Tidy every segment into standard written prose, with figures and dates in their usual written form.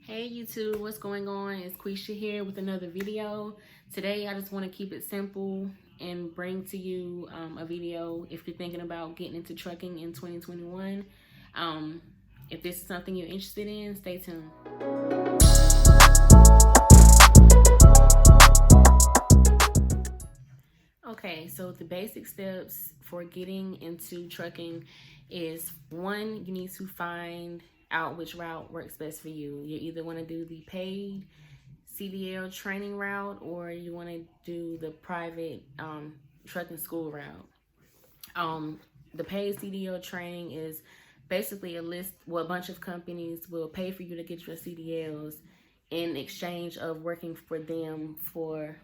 Hey YouTube, what's going on? It's Quisha here with another video. Today I just want to keep it simple and bring to you a video if you're thinking about getting into trucking in 2021. If this is something you're interested in, stay tuned. Okay, so the basic steps for getting into trucking is one, you need to find out which route works best for you. You either want to do the paid CDL training route or you want to do the private trucking school route. The paid CDL training is basically a list where a bunch of companies will pay for you to get your CDLs in exchange of working for them for,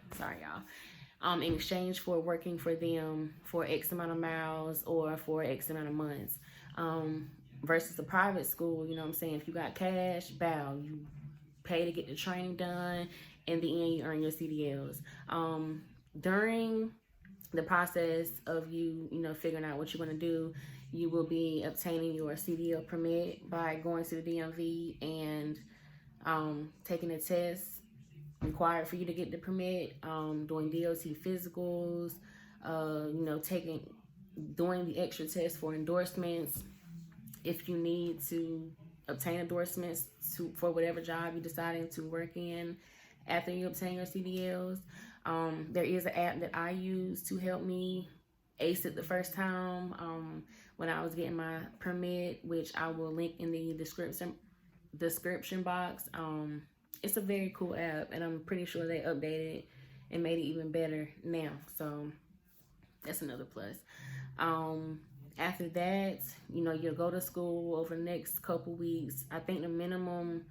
in exchange for working for them for X amount of miles or for X amount of months. Versus the private school, you know what I'm saying? If you got cash, bow, you pay to get the training done. In the end, you earn your CDLs. During the process of you figuring out what you want to do, you will be obtaining your CDL permit by going to the DMV and taking a test required for you to get the permit, doing DOT physicals, doing the extra test for endorsements. If you need to obtain endorsements for whatever job you're deciding to work in after you obtain your CDLs. There is an app that I use to help me ace it the first time when I was getting my permit, which I will link in the description box. It's a very cool app, and I'm pretty sure they updated it and made it even better now. So that's another plus. After that, you'll go to school over the next couple weeks. I think the minimum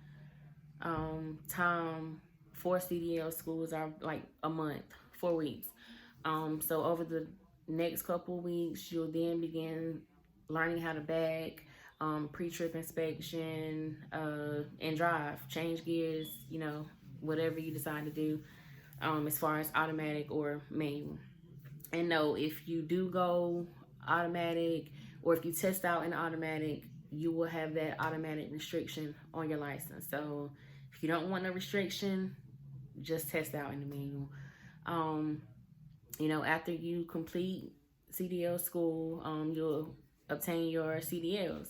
time for CDL schools are like a month, 4 weeks. So over the next couple weeks, you'll then begin learning how to bag, pre-trip inspection, and drive, change gears, whatever you decide to do, as far as automatic or manual. And no, if you do go automatic or if you test out in automatic, you will have that automatic restriction on your license. So if you don't want a restriction, just test out in the manual. After you complete CDL school, you'll obtain your CDLs.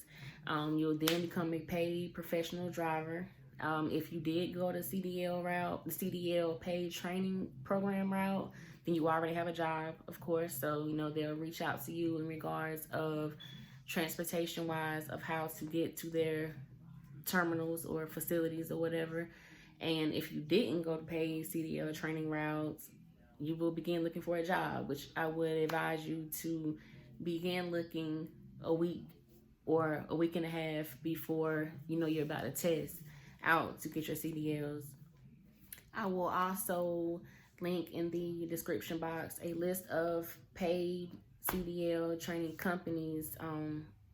You'll then become a paid professional driver. If you did go the CDL route, the CDL paid training program route, then you already have a job, of course. So, they'll reach out to you in regards of transportation wise of how to get to their terminals or facilities or whatever. And if you didn't go to paid CDL training routes, you will begin looking for a job, which I would advise you to begin looking a week or a week and a half before you're about to test out to get your CDLs. I will also link in the description box a list of paid CDL training companies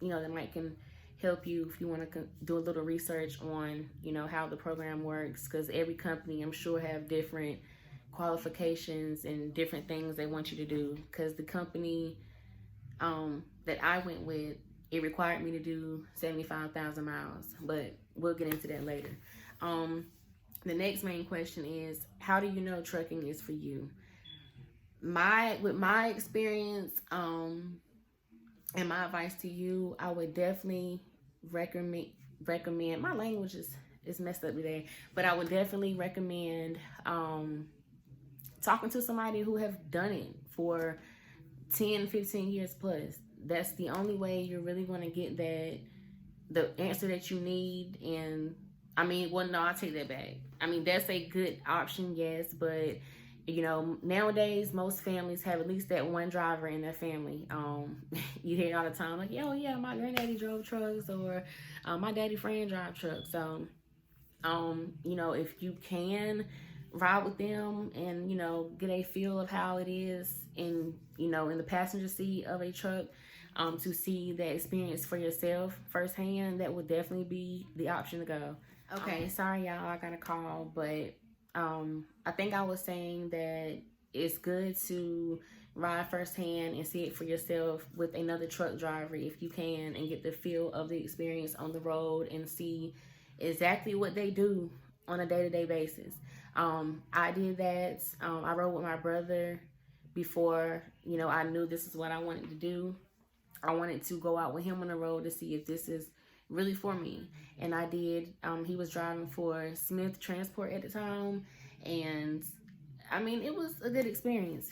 that might can help you if you want to do a little research on how the program works, because every company I'm sure have different qualifications and different things they want you to do. Because the company that I went with, it required me to do 75,000 miles, but we'll get into that later. The next main question is, how do you know trucking is for you? With my experience, and my advice to you, I would definitely recommend, my language is messed up today, but I would definitely recommend talking to somebody who have done it for 10, 15 years plus. That's the only way you're really going to get the answer that you need. And I take that back. That's a good option, yes, but nowadays most families have at least that one driver in their family. You hear it all the time, like, oh yeah, my granddaddy drove trucks, or my daddy friend drive trucks. So if you can ride with them and get a feel of how it is in the passenger seat of a truck, to see that experience for yourself firsthand, that would definitely be the option to go. Okay, sorry y'all, I got a call, but I think I was saying that it's good to ride firsthand and see it for yourself with another truck driver if you can, and get the feel of the experience on the road and see exactly what they do on a day-to-day basis. I did that. I rode with my brother before, I knew this is what I wanted to do. I wanted to go out with him on the road to see if this is really for me. And I did. He was driving for Smith Transport at the time. And I mean, it was a good experience.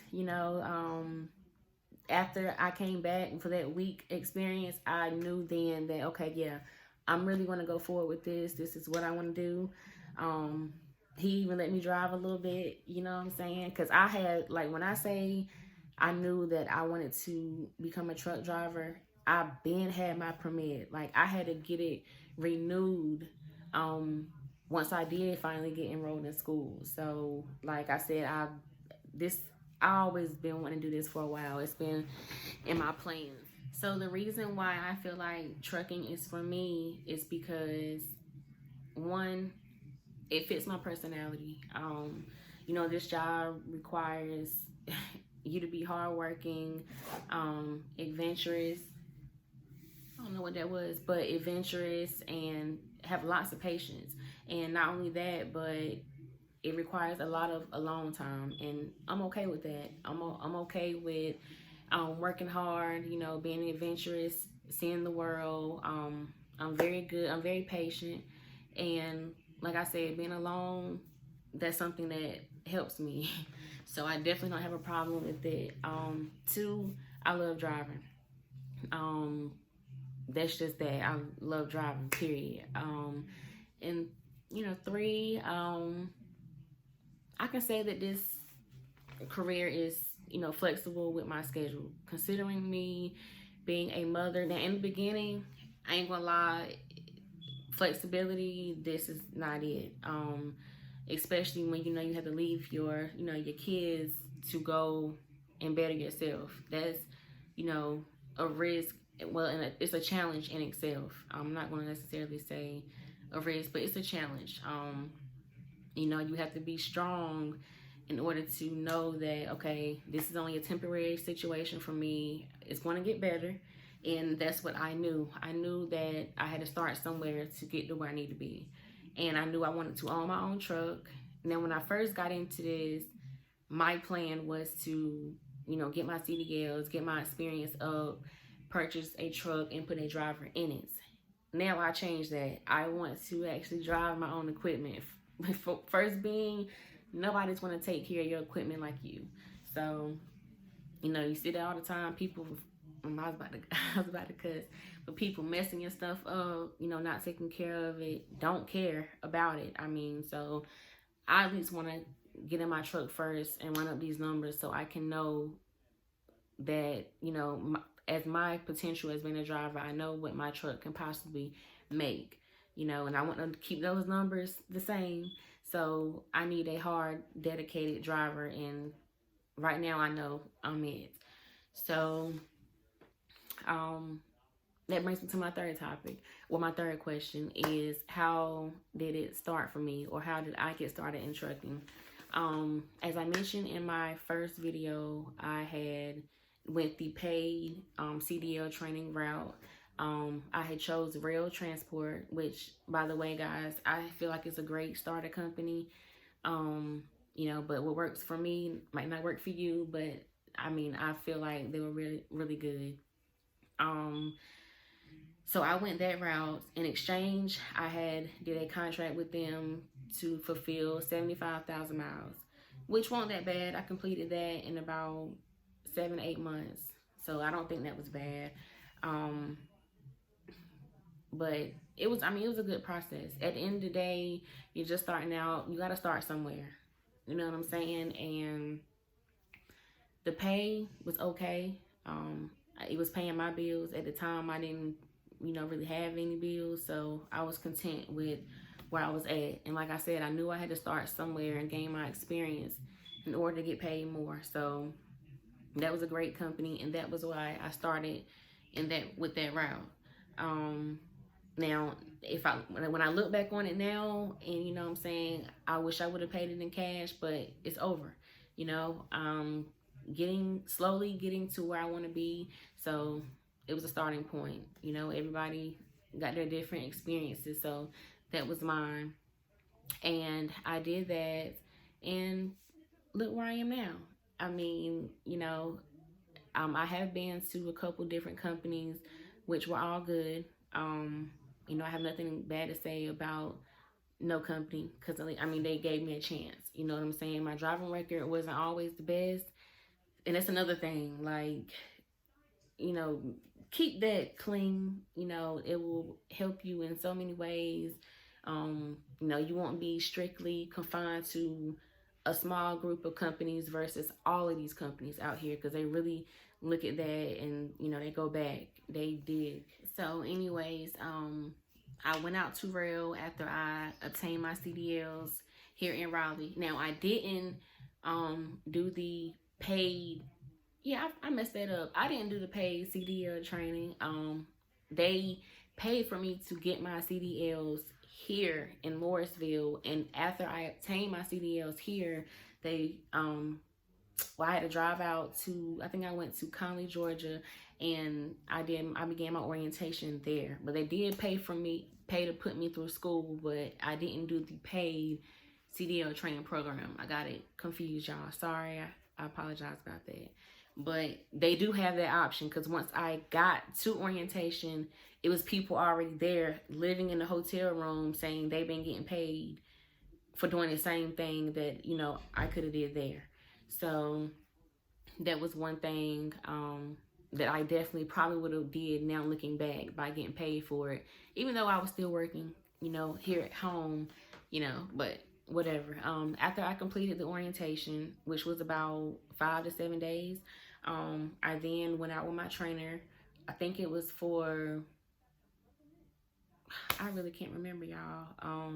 After I came back for that week experience, I knew then that, okay, yeah, I'm really going to go forward with this. This is what I want to do. Um, he even let me drive a little bit, you know what I'm saying? Because I had, like, when I say I knew that I wanted to become a truck driver, I been had my permit. Like, I had to get it renewed once I did finally get enrolled in school. So, like I said, this I always been wanting to do this for a while. It's been in my plans. So the reason why I feel like trucking is for me is because, one, it fits my personality. This job requires you to be hardworking, adventurous. I don't know what that was, but adventurous and have lots of patience. And not only that, but it requires a lot of alone time, and I'm okay with that. I'm okay with working hard, being adventurous, seeing the world. I'm very good. I'm very patient, and like I said, being alone, that's something that helps me. So I definitely don't have a problem with it. Two, I love driving. Um, that's just that. I love driving. Period. And three, I can say that this career is, flexible with my schedule. Considering me being a mother, now in the beginning, I ain't gonna lie, flexibility, this is not it. Especially when you have to leave your kids to go and better yourself. That's a risk. Well, and it's a challenge in itself. I'm not going to necessarily say a risk, but it's a challenge. You have to be strong in order to know that, okay, this is only a temporary situation for me. It's going to get better. And that's what I knew. I knew that I had to start somewhere to get to where I need to be. And I knew I wanted to own my own truck. Now, when I first got into this, my plan was to, get my CDLs, get my experience up, purchase a truck, and put a driver in it. Now I changed that. I want to actually drive my own equipment. First being, nobody's going to take care of your equipment like you. So, you see that all the time. People, I was about to cuss, but people messing your stuff up, not taking care of it, don't care about it. I mean, so I at least want to get in my truck first and run up these numbers so I can know that, as my potential as being a driver, I know what my truck can possibly make, and I want to keep those numbers the same. So I need a hard, dedicated driver, and right now I know I'm it. So that brings me to my third topic. Well, my third question is, how did it start for me, or how did I get started in trucking? As I mentioned in my first video, I had went the paid CDL training route. I had chose Roehl Transport, which, by the way, guys, I feel like it's a great starter company. But what works for me might not work for you, but I mean, I feel like they were really, really good. So I went that route. In exchange, I did a contract with them to fulfill 75,000 miles, which wasn't that bad. I completed that in about 7-8 months. So I don't think that was bad. But it was a good process. At the end of the day, you're just starting out. You got to start somewhere. You know what I'm saying? And the pay was okay. It was paying my bills. At the time, I didn't, really have any bills. So I was content with where I was at. And like I said, I knew I had to start somewhere and gain my experience in order to get paid more. So that was a great company, and that was why I started with that route. Now, when I look back on it now, and what I'm saying, I wish I would have paid it in cash, but it's over. Slowly getting to where I want to be. So it was a starting point. Everybody got their different experiences. So that was mine. And I did that, and look where I am now. I mean, I have been to a couple different companies, which were all good. I have nothing bad to say about no company, because I mean, they gave me a chance. You know what I'm saying? My driving record wasn't always the best, and that's another thing. Like, keep that clean. It will help you in so many ways. You won't be strictly confined to a small group of companies versus all of these companies out here, because they really look at that and they go back, they dig. So anyways, I went out to Roehl after I obtained my CDLs here in Raleigh. Now, I didn't do the paid. Yeah, I messed that up. I didn't do the paid CDL training. They paid for me to get my CDLs here in Morrisville, and after I obtained my CDLs here, they I had to drive out to, I think I went to Conley, Georgia, and I began my orientation there. But they did pay to put me through school, but I didn't do the paid CDL training program. I got it confused, y'all. Sorry, I apologize about that. But they do have that option, because once I got to orientation, it was people already there living in the hotel room saying they've been getting paid for doing the same thing that, I could have did there. So that was one thing that I definitely probably would have did now looking back, by getting paid for it, even though I was still working, here at home, but whatever. After I completed the orientation, which was about 5 to 7 days, I then went out with my trainer. I think it was for, I really can't remember, y'all.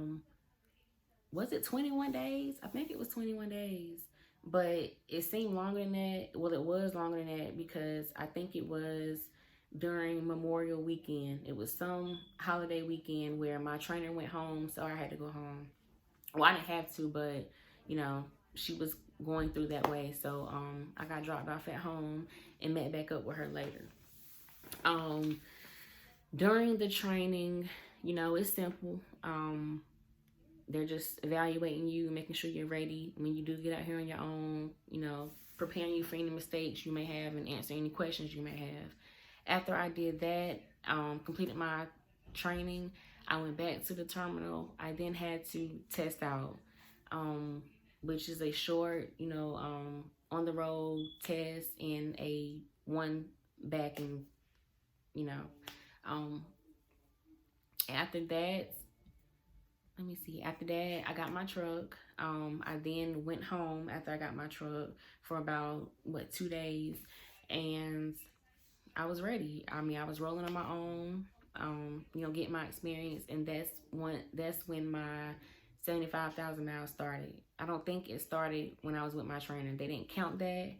Was it 21 days? I think it was 21 days, but it seemed longer than that. Well, it was longer than that, because I think it was during Memorial Weekend. It was some holiday weekend where my trainer went home, so I had to go home. Well, I didn't have to, but she was going through that way, so I got dropped off at home and met back up with her later. During the training, it's simple. They're just evaluating you, making sure you're ready when you do get out here on your own, preparing you for any mistakes you may have and answering any questions you may have. After I did that, completed my training, I went back to the terminal. I then had to test out, which is a short, on the road test and a one back, and after that, let me see. After that, I got my truck. I then went home after I got my truck for about 2 days, and I was ready. I mean, I was rolling on my own, getting my experience, and that's when my 75,000 miles started. I don't think it started when I was with my trainer. They didn't count that,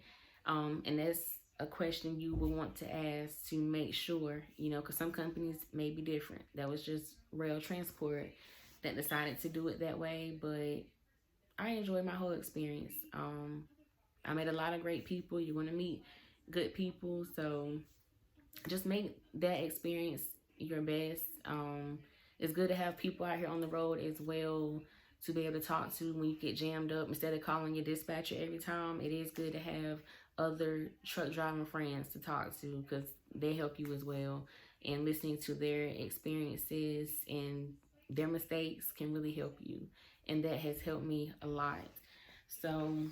and that's a question you would want to ask to make sure, because some companies may be different. That was just Roehl Transport that decided to do it that way, but I enjoyed my whole experience. I met a lot of great people. You're going to meet good people, so just make that experience your best. It's good to have people out here on the road as well to be able to talk to when you get jammed up. Instead of calling your dispatcher every time, it is good to have other truck driving friends to talk to, because they help you as well. And listening to their experiences and their mistakes can really help you. And that has helped me a lot. So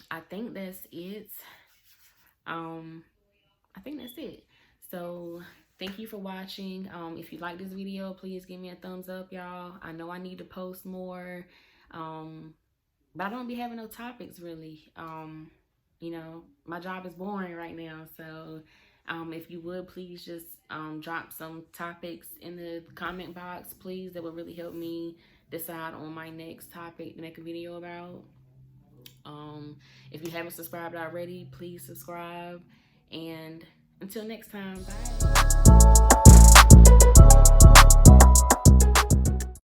I think that's it. I think that's it. So thank you for watching. If you like this video, please give me a thumbs up, y'all. I know I need to post more, but I don't be having no topics really. My job is boring right now, so if you would please just drop some topics in the comment box, please. That would really help me decide on my next topic to make a video about. If you haven't subscribed already, please subscribe, and until next time, bye.